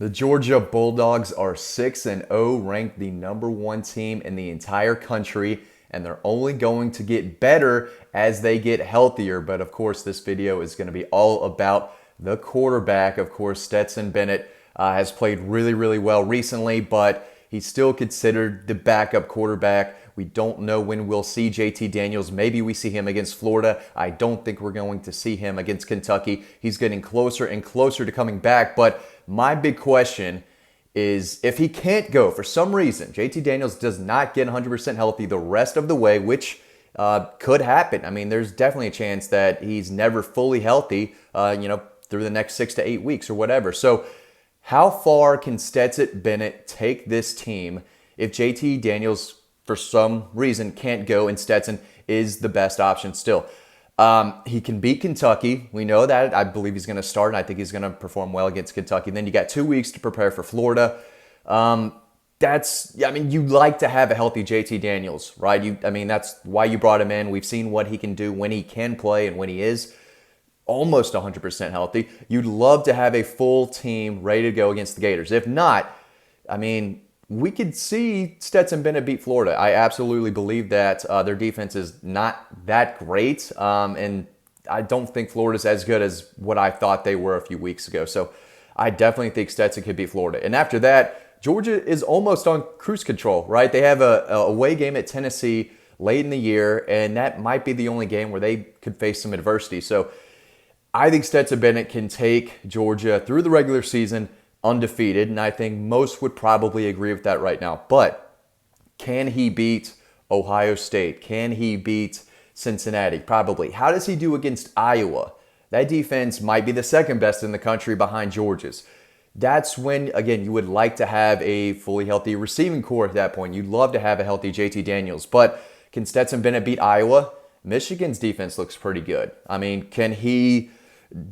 The Georgia Bulldogs are 6-0, ranked the #1 team in the entire country, and they're only going to get better as they get healthier. But of course, this video is going to be all about the quarterback. Of course, Stetson Bennett has played really, really well recently, but he's still considered the backup quarterback. We don't know when we'll see JT Daniels. Maybe we see him against Florida. I don't think we're going to see him against Kentucky. He's getting closer and closer to coming back. But my big question is, if he can't go for some reason, JT Daniels does not get 100% healthy the rest of the way, which could happen. I mean, there's definitely a chance that he's never fully healthy, through the next 6 to 8 weeks or whatever. So how far can Stetson Bennett take this team if JT Daniels, for some reason, can't go and Stetson is the best option still? He can beat Kentucky. We know that. I believe he's going to start, and I think he's going to perform well against Kentucky. Then you got 2 weeks to prepare for Florida. You like to have a healthy JT Daniels, right? That's why you brought him in. We've seen what he can do when he can play and when he is almost 100% healthy. You'd love to have a full team ready to go against the Gators. If not, we could see Stetson Bennett beat Florida. I absolutely believe that their defense is not that great, and I don't think Florida's as good as what I thought they were a few weeks ago. So I definitely think Stetson could beat Florida. And after that, Georgia is almost on cruise control, right? They have a away game at Tennessee late in the year, and that might be the only game where they could face some adversity. So I think Stetson Bennett can take Georgia through the regular season undefeated, and I think most would probably agree with that right now. But can he beat Ohio State? Can he beat Cincinnati? Probably. How does he do against Iowa? That defense might be the second best in the country behind Georgia's. That's when, again, you would like to have a fully healthy receiving core at that point. You'd love to have a healthy JT Daniels. But can Stetson Bennett beat Iowa? Michigan's defense looks pretty good. Can he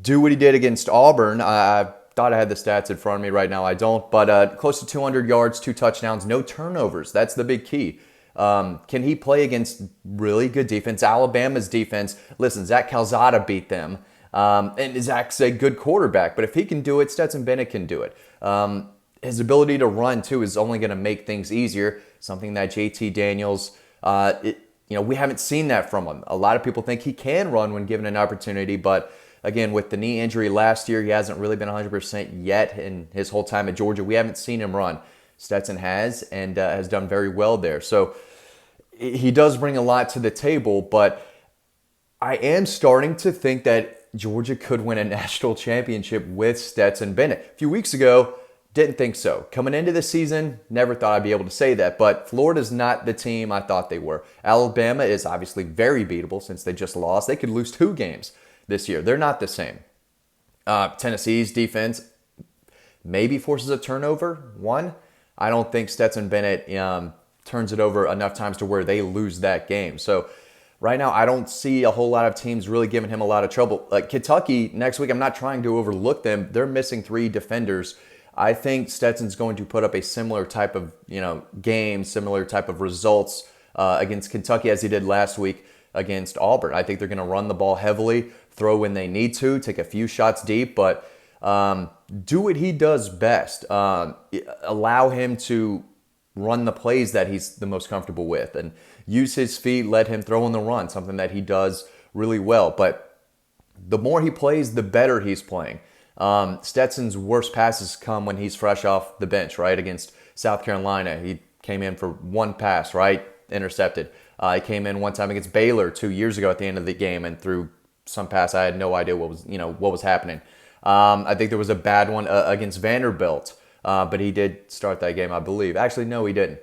do what he did against Auburn? I thought I had the stats in front of me. Right now I don't. But close to 200 yards, 2 touchdowns, no turnovers. That's the big key. Can he play against really good defense? Alabama's defense, listen, Zach Calzada beat them. And Zach's a good quarterback. But if he can do it, Stetson Bennett can do it. His ability to run, too, is only going to make things easier. Something that JT Daniels, we haven't seen that from him. A lot of people think he can run when given an opportunity, but again, with the knee injury last year, he hasn't really been 100% yet in his whole time at Georgia. We haven't seen him run. Stetson has, and has done very well there. So he does bring a lot to the table, but I am starting to think that Georgia could win a national championship with Stetson Bennett. A few weeks ago, didn't think so. Coming into the season, never thought I'd be able to say that, but Florida's not the team I thought they were. Alabama is obviously very beatable since they just lost. They could lose 2 games this year. They're not the same. Tennessee's defense maybe forces a turnover, 1. I don't think Stetson Bennett turns it over enough times to where they lose that game. So right now, I don't see a whole lot of teams really giving him a lot of trouble. Like Kentucky, next week, I'm not trying to overlook them. They're missing 3 defenders. I think Stetson's going to put up a similar type of game, similar type of results against Kentucky as he did last week against Auburn. I think they're going to run the ball heavily, throw when they need to, take a few shots deep, but do what he does best. Allow him to run the plays that he's the most comfortable with and use his feet, let him throw in the run, something that he does really well. But the more he plays, the better he's playing. Stetson's worst passes come when he's fresh off the bench, right? Against South Carolina, he came in for 1 pass, right? Intercepted. He came in one time against Baylor 2 years ago at the end of the game and threw some pass. I had no idea what was happening. I think there was a bad one against Vanderbilt, but he did start that game, I believe. Actually, no, he didn't.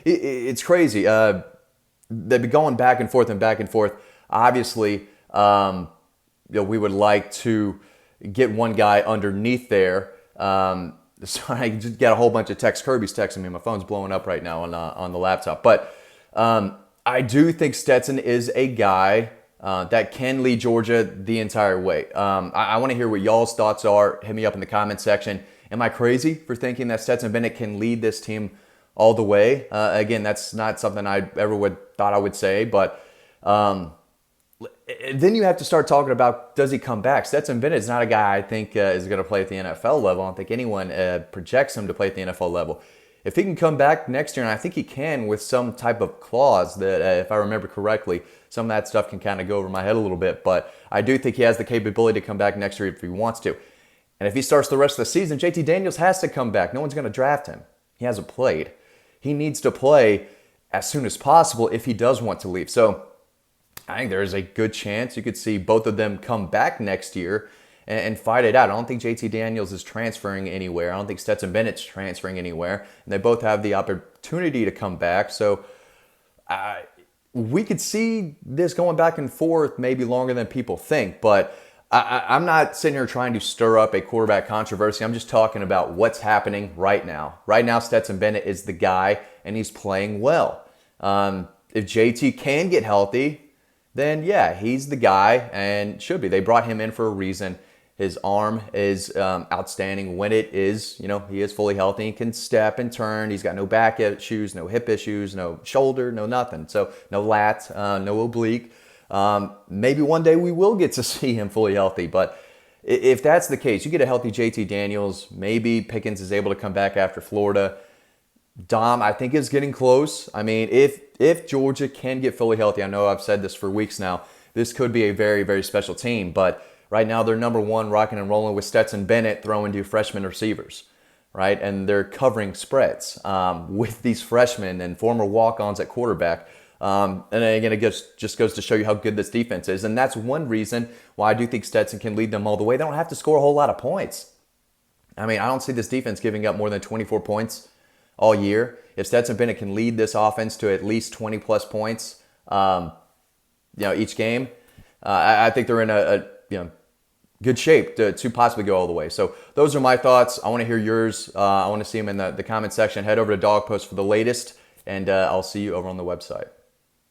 It's crazy. They've been going back and forth and back and forth. Obviously, we would like to get one guy underneath there. So I just got a whole bunch of texts. Kirby's texting me. My phone's blowing up right now on the laptop. But I do think Stetson is a guy that can lead Georgia the entire way. I want to hear what y'all's thoughts are. Hit me up in the comment section. Am I crazy for thinking that Stetson Bennett can lead this team all the way? Again, that's not something I ever thought I would say, but then you have to start talking about, does he come back? Stetson Bennett is not a guy I think is going to play at the NFL level. I don't think anyone projects him to play at the NFL level. If he can come back next year, and I think he can with some type of clause that, if I remember correctly, some of that stuff can kind of go over my head a little bit. But I do think he has the capability to come back next year if he wants to. And if he starts the rest of the season, JT Daniels has to come back. No one's going to draft him. He hasn't played. He needs to play as soon as possible if he does want to leave. So I think there's a good chance you could see both of them come back next year and fight it out. I don't think JT Daniels is transferring anywhere. I don't think Stetson Bennett's transferring anywhere. And they both have the opportunity to come back. So we could see this going back and forth maybe longer than people think. But I'm not sitting here trying to stir up a quarterback controversy. I'm just talking about what's happening right now. Right now, Stetson Bennett is the guy, and he's playing well. If JT can get healthy, then yeah, he's the guy and should be. They brought him in for a reason. His arm is outstanding when it is, he is fully healthy. He can step and turn. He's got no back issues, no hip issues, no shoulder, no nothing. So no lat, no oblique. Maybe one day we will get to see him fully healthy. But if that's the case, you get a healthy JT Daniels. Maybe Pickens is able to come back after Florida. Dom, I think, is getting close. I mean, if Georgia can get fully healthy, I know I've said this for weeks now, this could be a very, very special team. But right now, they're number one, rocking and rolling with Stetson Bennett throwing to freshman receivers, right? And they're covering spreads with these freshmen and former walk-ons at quarterback. And again, it just goes to show you how good this defense is. And that's one reason why I do think Stetson can lead them all the way. They don't have to score a whole lot of points. I mean, I don't see this defense giving up more than 24 points all year. If Stetson Bennett can lead this offense to at least 20-plus points, each game, I think they're in a good shape to possibly go all the way. So those are my thoughts. I want to hear yours. I want to see them in the comment section. Head over to Dog Post for the latest, and I'll see you over on the website.